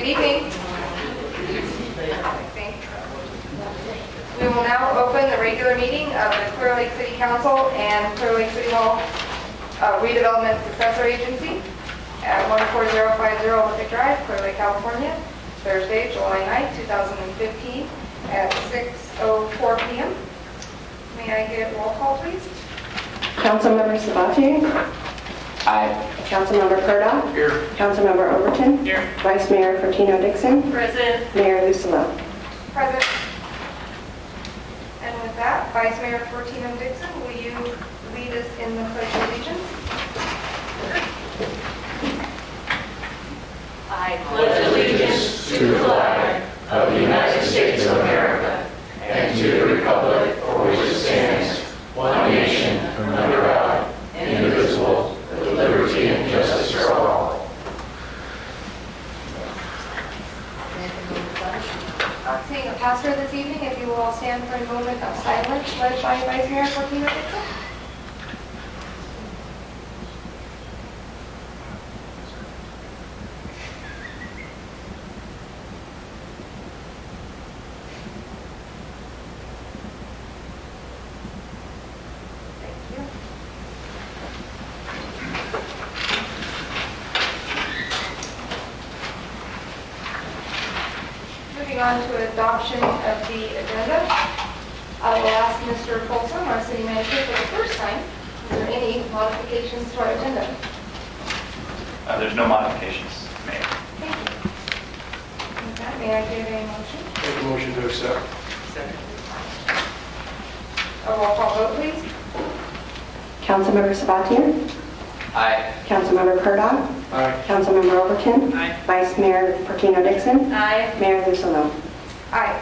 Good evening. We will now open the regular meeting of the Clearlake City Council and Clearlake City Hall Redevelopment Successor Agency at 14050 Olympic Drive, Clearlake, California, Thursday, July 9th, 2015 at 6:04 p.m. May I get roll call, please? Councilmember Sabatier? Aye. Councilmember Purdock? Here. Councilmember Overton? Here. Vice Mayor Fortino Dixon? Present. Mayor Lucero? Present. And with that, Vice Mayor Fortino Dixon, will you lead us in the Pledge of Allegiance? I pledge allegiance to the flag of the United States of America and to the republic for which it stands, one nation, under God, indivisible, with liberty and justice for all. Seeing a pastor this evening, if you will all stand for a moment of silence, led by Vice Mayor Fortino Dixon. Moving on to adoption of the agenda, I will ask Mr. Folsom, our city manager, for the first time, is there any modifications to our agenda? There's no modifications made. Thank you. With that, may I get a motion? Make a motion to accept. A roll call vote, please. Councilmember Sabatier? Aye. Councilmember Purdock? Aye. Councilmember Overton? Aye. Vice Mayor Fortino Dixon? Aye. Mayor Lucero? Aye.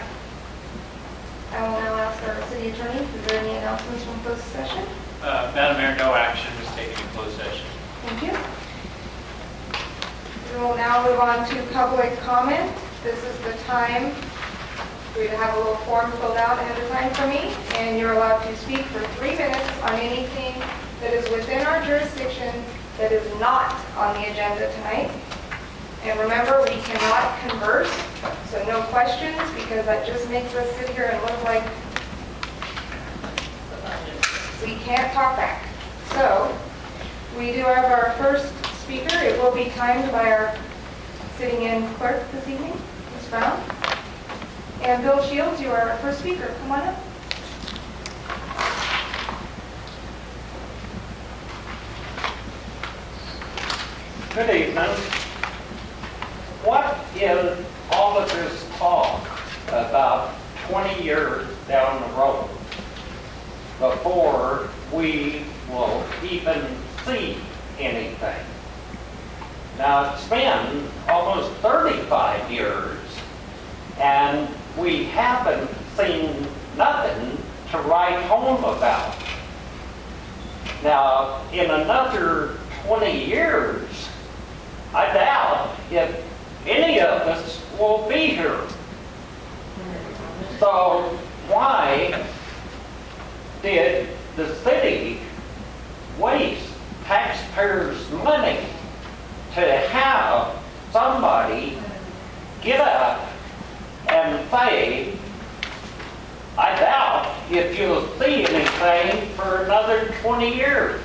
I will now ask our city attorney, is there any announcements from closed session? Madam Mayor, no action was taken in closed session. Thank you. We will now move on to public comment. This is the time for you to have a little form filled out ahead of time for me, and you're allowed to speak for 3 minutes on anything that is within our jurisdiction that is not on the agenda tonight. And remember, we cannot converse, so no questions, because that just makes us sit here and look like we can't talk back. So, we do have our first speaker. It will be timed by our sitting-in clerk this evening, Ms. Brown. And Bill Shields, you are our first speaker. Come on up. Good evening. What is all of this talk about 20 years down the road before we will even see anything? Now, it's been almost 35 years, and we haven't seen nothing to write home about. Now, in another 20 years, I doubt if any of us will be here. So why did the city waste taxpayers' money to have somebody get up and say, I doubt if you'll see anything for another 20 years?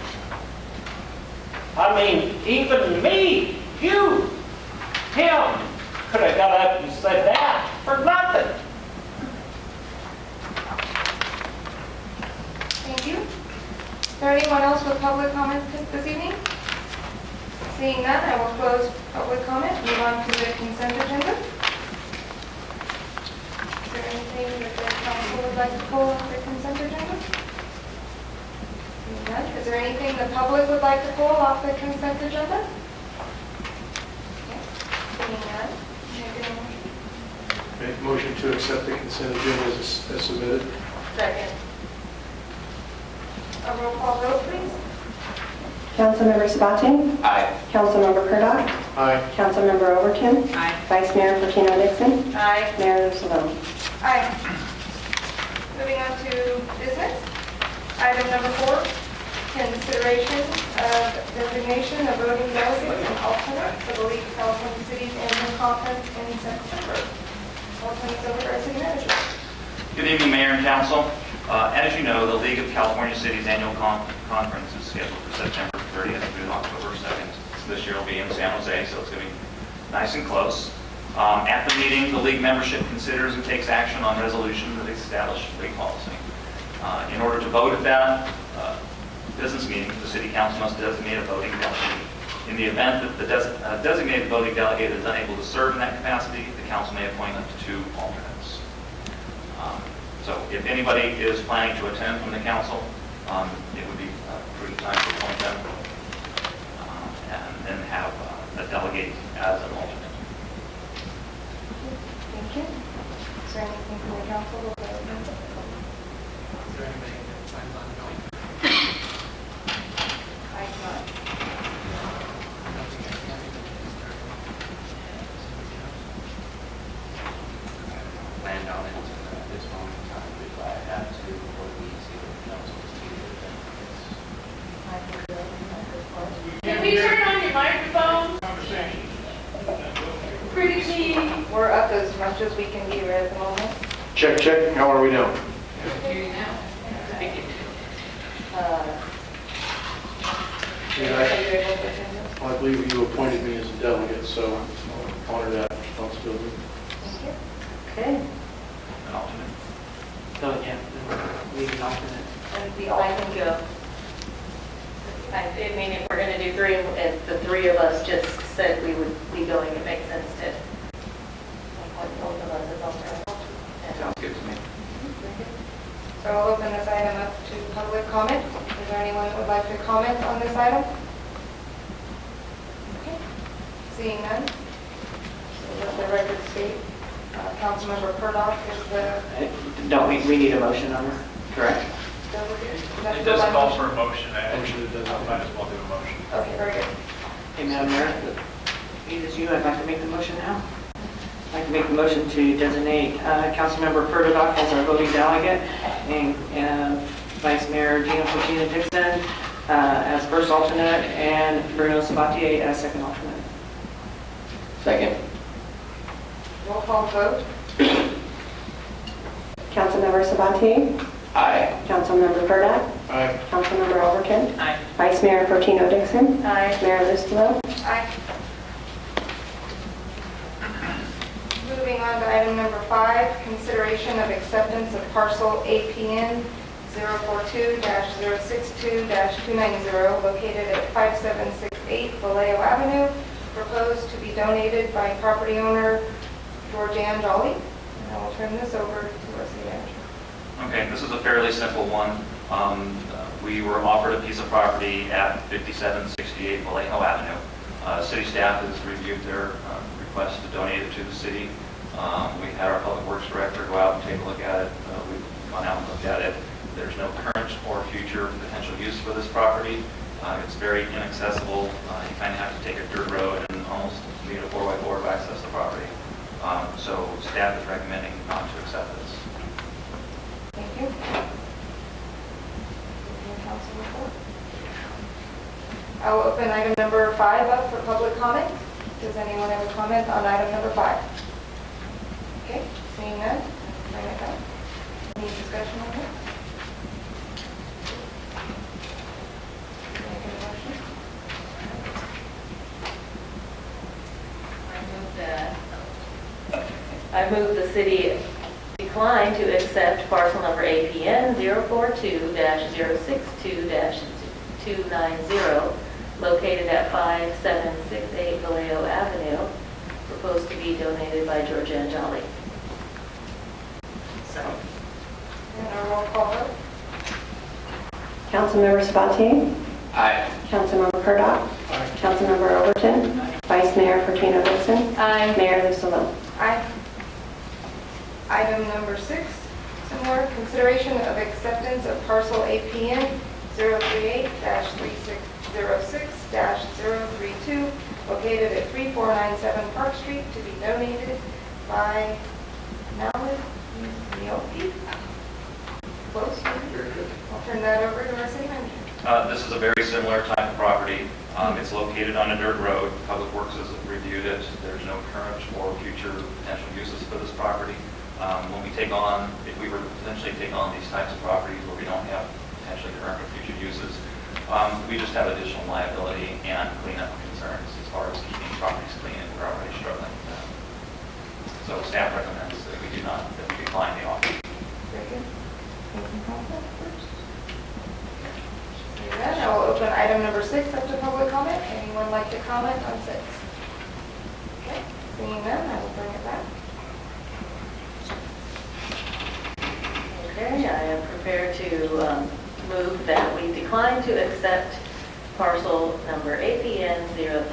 I mean, even me, you, him, could have got up and said that for nothing. Thank you. Is there anyone else with public comment this evening? Seeing none, I will close public comment. Move on to the consent agenda. Is there anything that the council would like to pull off the consent agenda? Seeing none. Is there anything the public would like to pull off the consent agenda? Okay. Seeing none. May I get a motion? Make a motion to accept the consent agenda as submitted. Second. A roll call vote, please. Councilmember Sabatier? Aye. Councilmember Purdock? Aye. Councilmember Overton? Aye. Vice Mayor Fortino Dixon? Aye. Mayor Lucero? Aye. Moving on to business. Item number 4, consideration of designation of voting delegates and alternates for the League of California Cities Annual Conference in September. I'll turn this over to our city manager. Good evening, Mayor and Council. As you know, the League of California Cities Annual Conference is scheduled for September 30th through October 2nd. This year will be in San Jose, so it's going to be nice and close. At the meeting, the League membership considers and takes action on resolution that establishes League policy. In order to vote at that business meeting, the City Council must designate a voting delegate. In the event that the designated voting delegate is unable to serve in that capacity, the Council may appoint up to 2 alternates. So if anybody is planning to attend from the Council, it would be a prudent time to appoint them and then have a delegate as an alternate. Thank you. Is there anything from the council? Is there anybody that plans on going? I cannot. Planned on it at this moment in time, if I have to, or we see the council is needed, then Can we turn on your microphone? Pretty please. We're up as much as we can be right at the moment. Check, check. How are we now? Are you able to attend this? Well, I believe you appointed me as a delegate, so I honor that responsibility. Thank you. Okay. an alternate. So, yeah, leave an alternate. I can go. I mean, if we're going to do 3, if the 3 of us just said we would be going, it makes sense to appoint both of us as alternates. Sounds good to me. So I'll open this item up to public comment. Is there anyone that would like to comment on this item? Okay. Seeing none. So let the record state, Councilmember Purdock is the Don't we need a motion on this, correct? delegate. It does call for a motion. I Motion it does. might as well do a motion. Okay, very good. Hey, Madam Mayor, it is you. I'd like to make the motion now. I'd like to make the motion to designate Councilmember Purdock as our voting delegate and Vice Mayor Gina Dixon as first alternate and Bruno Sabatier as second alternate. Second. Roll call vote. Councilmember Sabatier? Aye. Councilmember Purdock? Aye. Councilmember Overton? Aye. Vice Mayor Fortino Dixon? Aye. Mayor Lustalo? Aye. Moving on to item number 5, consideration of acceptance of parcel APN 042-062-290 located at 5768 Vallejo Avenue, proposed to be donated by property owner Georgianne Jolly. And I will turn this over to our city manager. Okay, this is a fairly simple one. We were offered a piece of property at 5768 Vallejo Avenue. City staff has reviewed their request to donate it to the city. We had our Public Works Director go out and take a look at it. We've gone out and looked at it. There's no current or future potential use for this property. It's very inaccessible. You kind of have to take a dirt road and almost need a 4x4 to access the property. So staff is recommending not to accept this. Thank you. Council report. I will open item number 5 up for public comment. Does anyone have a comment on item number 5? Okay, seeing none, bring it down. Any discussion on it? Make a motion? I move the city decline to accept parcel number APN 042-062-290 located at 5768 Vallejo Avenue, proposed to be donated by Georgianne Jolly. And our roll call vote. Councilmember Sabatier? Aye. Councilmember Purdock? Aye. Councilmember Overton? Vice Mayor Fortino Dixon? Aye. Mayor Lustalo? Aye. Item number 6, similar, consideration of acceptance of parcel APN 038-3606-032 located at 3497 Park Street to be donated by Mallet Mioki. Close. Very good. I'll turn that over to our city manager. This is a very similar type of property. It's located on a dirt road. Public Works has reviewed it. There's no current or future potential uses for this property. When we take on, if we were to potentially take on these types of properties where we don't have potentially current or future uses, we just have additional liability and cleanup concerns as far as keeping properties clean, and we're already struggling with that. So staff recommends that we decline the offer. Very good. Thank you, Council. Hearing none, I will open item number 6 up to public comment. Anyone like to comment on 6? Okay, seeing none, I will bring it back. Okay, I am prepared to move that we decline to accept parcel number APN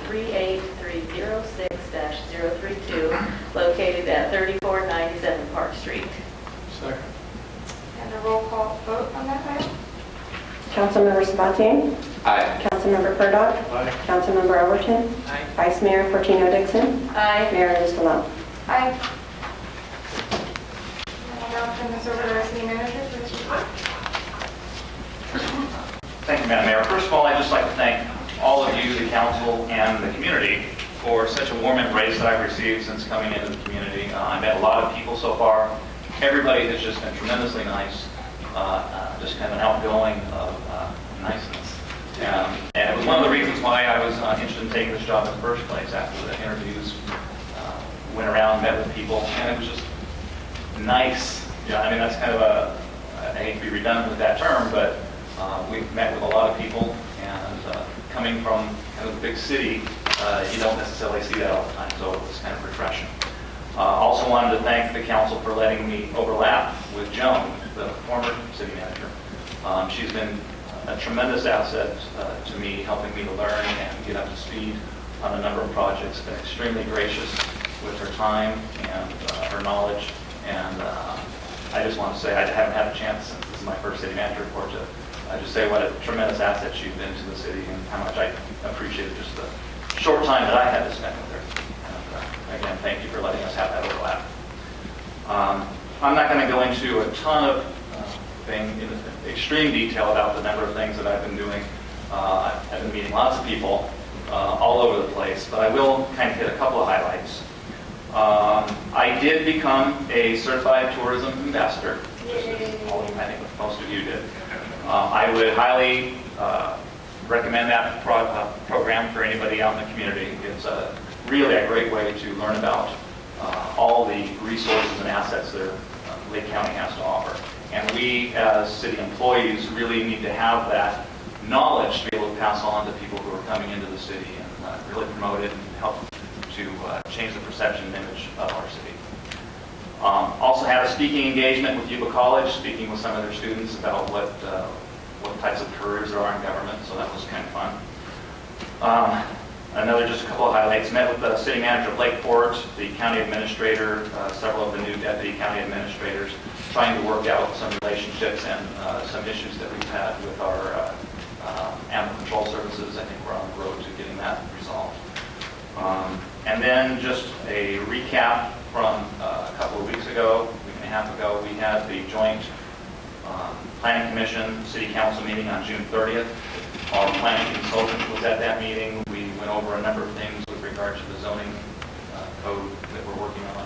038306-032 located at 3497 Park Street. Second. And a roll call vote on that item? Councilmember Sabatier? Aye. Councilmember Purdog? Aye. Councilmember Overton? Aye. Vice Mayor Fortino Dixon? Aye. Mayor Listalone? Aye. And I'll now turn this over to our city manager for his report. Thank you, Madam Mayor. First of all, I'd just like to thank all of you, the council, and the community for such a warm embrace that I've received since coming into the community. I met a lot of people so far. Everybody has just been tremendously nice, just kind of an outgoing of niceness. And it was one of the reasons why I was interested in taking this job in the first place. After the interviews, went around, met with people, and it was just nice. Yeah, I mean, that's kind of I hate to be redundant with that term, but we've met with a lot of people, and coming from kind of a big city, you don't necessarily see that all the time, so it was kind of refreshing. Also wanted to thank the council for letting me overlap with Joan, the former city manager. She's been a tremendous asset to me, helping me to learn and get up to speed on a number of projects. Been extremely gracious with her time and her knowledge, and I just want to say I haven't had a chance, since this is my first city manager report, to just say what a tremendous asset she's been to the city and how much I appreciated just the short time that I had to spend with her. And again, thank you for letting us have that overlap. I'm not going to go into a ton of in extreme detail about the number of things that I've been doing. I've been meeting lots of people all over the place, but I will kind of hit a couple of highlights. I did become a certified tourism ambassador, just as I think most of you did. I would highly recommend that program for anybody out in the community. It's really a great way to learn about all the resources and assets that Lake County has to offer. And we, as city employees, really need to have that knowledge to be able to pass on to people who are coming into the city and really promote it and help to change the perception and image of our city. Also had a speaking engagement with Yuba College, speaking with some of their students about what types of careers there are in government, so that was kind of fun. Just a couple of highlights. Met with the city manager of Lakeport, the county administrator, several of the new deputy county administrators, trying to work out some relationships and some issues that we've had with our animal control services. I think we're on the road to getting that resolved. And then just a recap from a couple of weeks ago, a week and a half ago, we had the joint Planning Commission City Council meeting on June 30th. Our planning consultant was at that meeting. We went over a number of things with regard to the zoning code that we're working on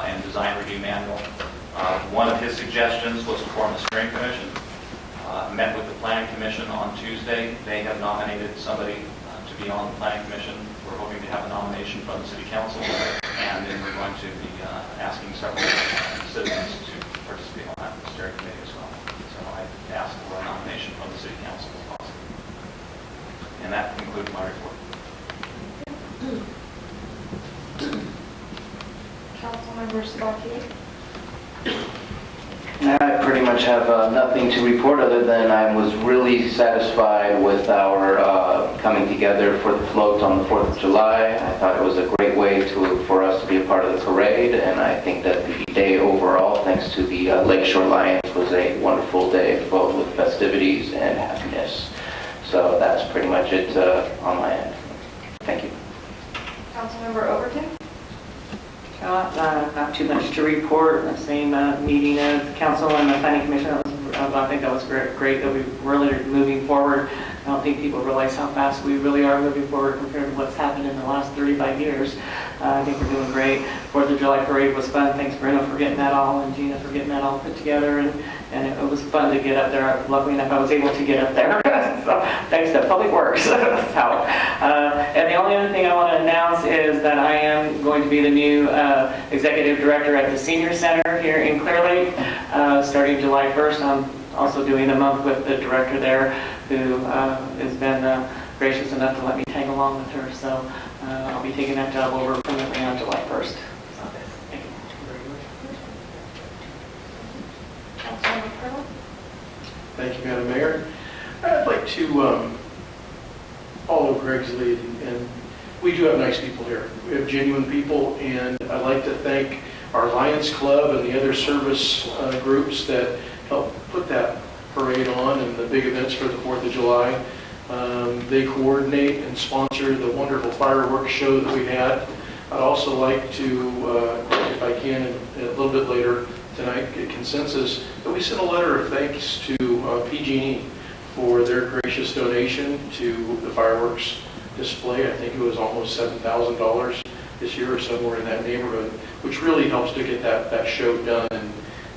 and design review manual. One of his suggestions was to form a steering commission. Met with the Planning Commission on Tuesday. They have nominated somebody to be on the Planning Commission. We're hoping to have a nomination from the City Council, and then we're going to be asking several citizens to participate on that steering committee as well. So I asked for a nomination from the City Council if possible. And that concludes my report. Councilmember Sabatier? I pretty much have nothing to report other than I was really satisfied with our coming together for the float on the 4th of July. I thought it was a great way for us to be a part of the parade, and I think that the day overall, thanks to the Lakeshore Lions, was a wonderful day filled with festivities and happiness. So that's pretty much it on my end. Thank you. Councilmember Overton? Not too much to report. The same meeting of council and the planning commission that was but I think that was great that we really are moving forward. I don't think people realize how fast we really are moving forward compared to what's happened in the last 35 years. I think we're doing great. 4th of July parade was fun. Thanks, Bruno, for getting that all, and Gina for getting that all put together. And it was fun to get up there. Luckily enough, I was able to get up there. So, thanks to Public Works. And the only other thing I want to announce is that I am going to be the new executive director at the Senior Center here in Clearlake, starting July 1st. I'm also doing a month with the director there, who has been gracious enough to let me tag along with her. So I'll be taking that job over permanently on July 1st. So, thank you. Councilmember Pearl? Thank you, Madam Mayor. I'd like to follow Greg's lead, and we do have nice people here. We have genuine people, and I'd like to thank our Lions Club and the other service groups that help put that parade on and the big events for the 4th of July. They coordinate and sponsor the wonderful fireworks show that we had. I'd also like to, if I can, a little bit later tonight, get consensus that we send a letter of thanks to PG&E for their gracious donation to the fireworks display. I think it was almost $7,000 this year or somewhere in that neighborhood, which really helps to get that show done.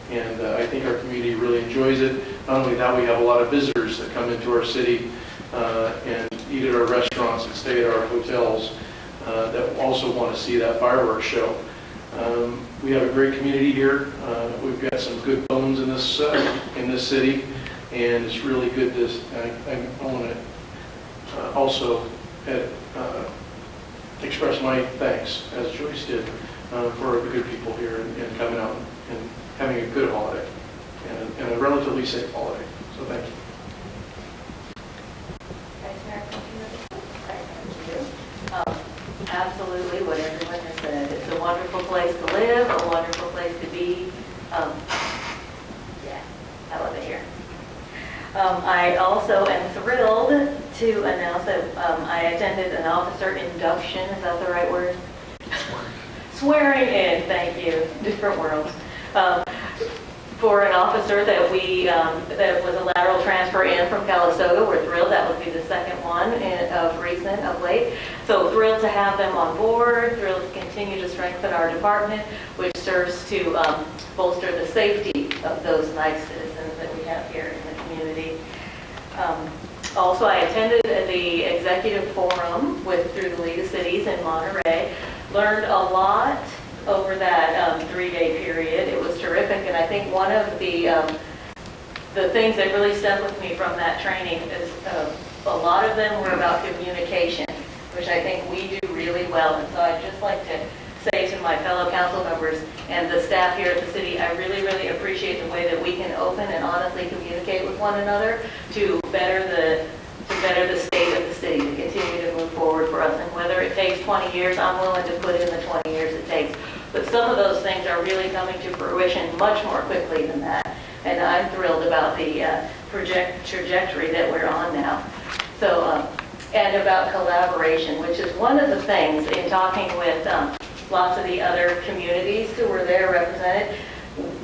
And I think our community really enjoys it. Not only that, we have a lot of visitors that come into our city and eat at our restaurants and stay at our hotels that also want to see that fireworks show. We have a great community here. We've got some good bones in this city, and it's really good to. I want to also express my thanks, as Joyce did, for the good people here and coming out and having a good holiday and a relatively safe holiday. So thank you. Vice Mayor, thank you. Absolutely, what everyone has said. It's a wonderful place to live, a wonderful place to be. Yeah, I love it here. I also am thrilled to announce that I attended an officer induction. Is that the right word? Swearing in, thank you. Different worlds. For an officer that that was a lateral transfer in from Calistoga. We're thrilled. That would be the second one of late. So thrilled to have them on board, thrilled to continue to strengthen our department, which serves to bolster the safety of those nice citizens that we have here in the community. Also, I attended the executive forum through the League of Cities in Monterey, learned a lot over that 3-day period. It was terrific, and I think one of the things that really stuck with me from that training is a lot of them were about communication, which I think we do really well. And so I'd just like to say to my fellow council members and the staff here at the city, I really, really appreciate the way that we can open and honestly communicate with one another to better the state of the city, to continue to move forward for us. And whether it takes 20 years, I'm willing to put in the 20 years it takes. But some of those things are really coming to fruition much more quickly than that. And I'm thrilled about the trajectory that we're on now. So, and about collaboration, which is one of the things in talking with lots of the other communities who were there represented.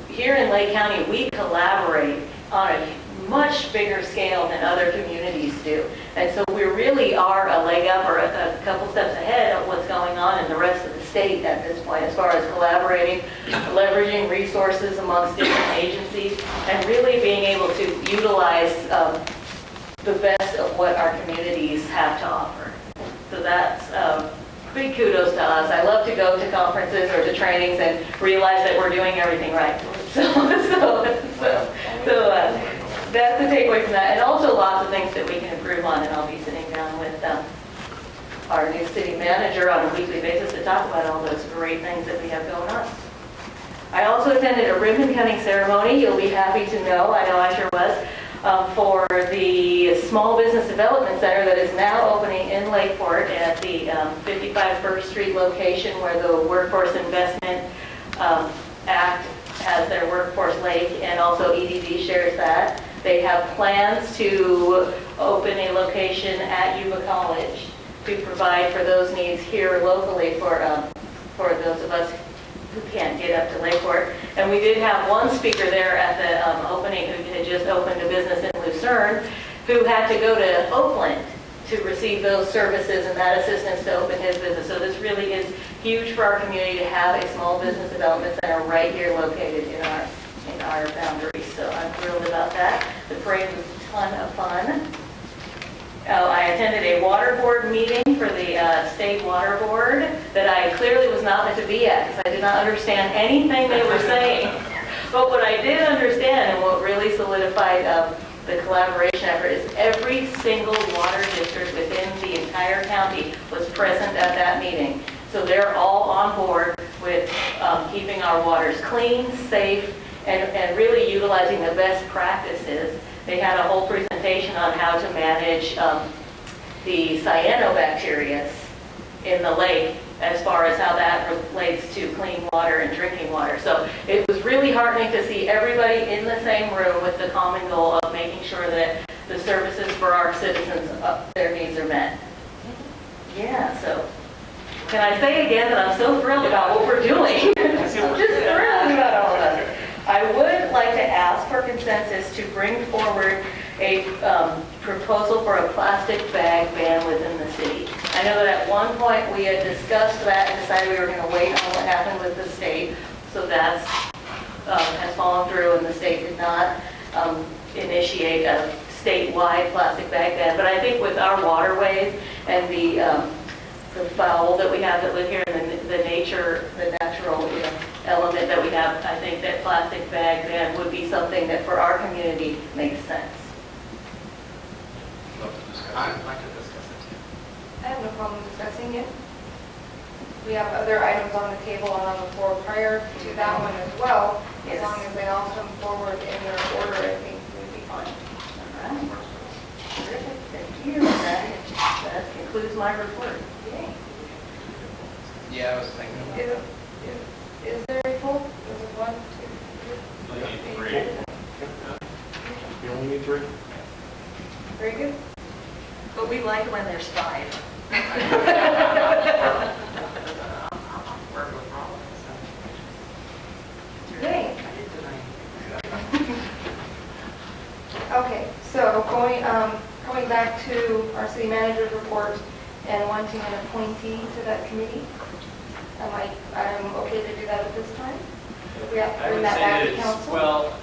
Here in Lake County, we collaborate on a much bigger scale than other communities do. And so we really are a leg up or a couple steps ahead of what's going on in the rest of the state at this point, as far as collaborating, leveraging resources amongst different agencies, and really being able to utilize the best of what our communities have to offer. So that's big kudos to us. I love to go to conferences or to trainings and realize that we're doing everything right. So that's the takeaway from that. And also lots of things that we can improve on, and I'll be sitting down with our new city manager on a weekly basis to talk about all those great things that we have going on. I also attended a ribbon cutting ceremony. You'll be happy to know, I know I sure was, for the Small Business Development Center that is now opening in Lakeport at the 55 First Street location where the Workforce Investment Act has their Workforce Lake, and also EDV shares that. They have plans to open a location at Yuba College to provide for those needs here locally for those of us who can't get up to Lakeport. And we did have one speaker there at the opening who had just opened a business in Lucerne who had to go to Oakland to receive those services and that assistance to open his business. So this really is huge for our community to have a small business development center right here located in our boundaries. So I'm thrilled about that. The parade was a ton of fun. I attended a water board meeting for the state water board that I clearly was not meant to be at because I did not understand anything they were saying. But what I did understand and what really solidified the collaboration effort is every single water district within the entire county was present at that meeting. So they're all on board with keeping our waters clean, safe, and really utilizing the best practices. They had a whole presentation on how to manage the cyanobacteria in the lake as far as how that relates to clean water and drinking water. So it was really heartening to see everybody in the same room with the common goal of making sure that the services for our citizens, their needs are met. Yeah, so can I say again that I'm so thrilled about what we're doing? I'm just thrilled about all of us. I would like to ask for consensus to bring forward a proposal for a plastic bag ban within the city. I know that at one point we had discussed that and decided we were going to wait on what happened with the state. So that's has fallen through, and the state did not initiate a statewide plastic bag ban. But I think with our waterways and the fowl that we have that live here and the nature, the natural element that we have, I think that plastic bag ban would be something that for our community makes sense. I'd like to discuss it too. I have no problem discussing it. We have other items on the table and on the floor prior to that one as well. As Yes. long as they all come forward in their order, I think we'd be fine. All right. Terrific. Thank you. That concludes my report. Okay. Yeah, I was thinking. Is there a poll? Is it 1, 2, 3? Three. You only need 3? Very good. But we like when there's 5. Yay. Okay, so going back to our city manager's report and wanting an appointee to that committee, I'm okay to do that at this time? If we have to I bring would that say back that to it's, council? well,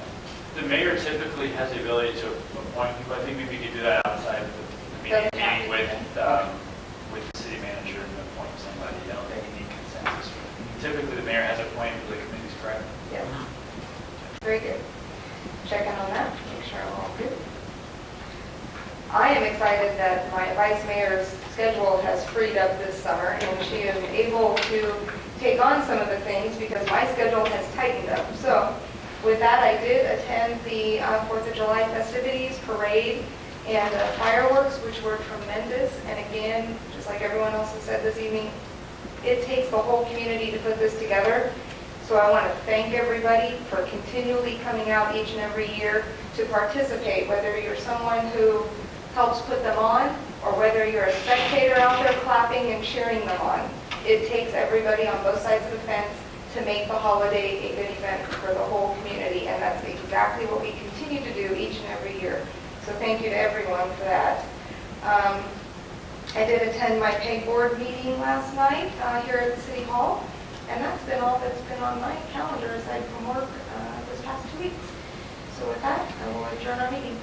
the mayor typically has the ability to appoint people. I think maybe we could do that outside of the Doesn't have meeting to with the city manager and appoint somebody. I don't think we need consensus. Typically, the mayor has appointed for the committees, correct? Yes. Very good. Check in on that, make sure I'm all good. I am excited that my vice mayor's schedule has freed up this summer and she is able to take on some of the things because my schedule has tightened up. So with that, I did attend the 4th of July festivities, parade, and fireworks, which were tremendous. And again, just like everyone else has said this evening, it takes the whole community to put this together. So I want to thank everybody for continually coming out each and every year to participate, whether you're someone who helps put them on or whether you're a spectator out there clapping and cheering them on. It takes everybody on both sides of the fence to make the holiday a good event for the whole community, and that's exactly what we continue to do each and every year. So thank you to everyone for that. I did attend my PEG board meeting last night here at City Hall, and that's been all that's been on my calendar aside from work this past 2 weeks. So with that, I will adjourn our meeting.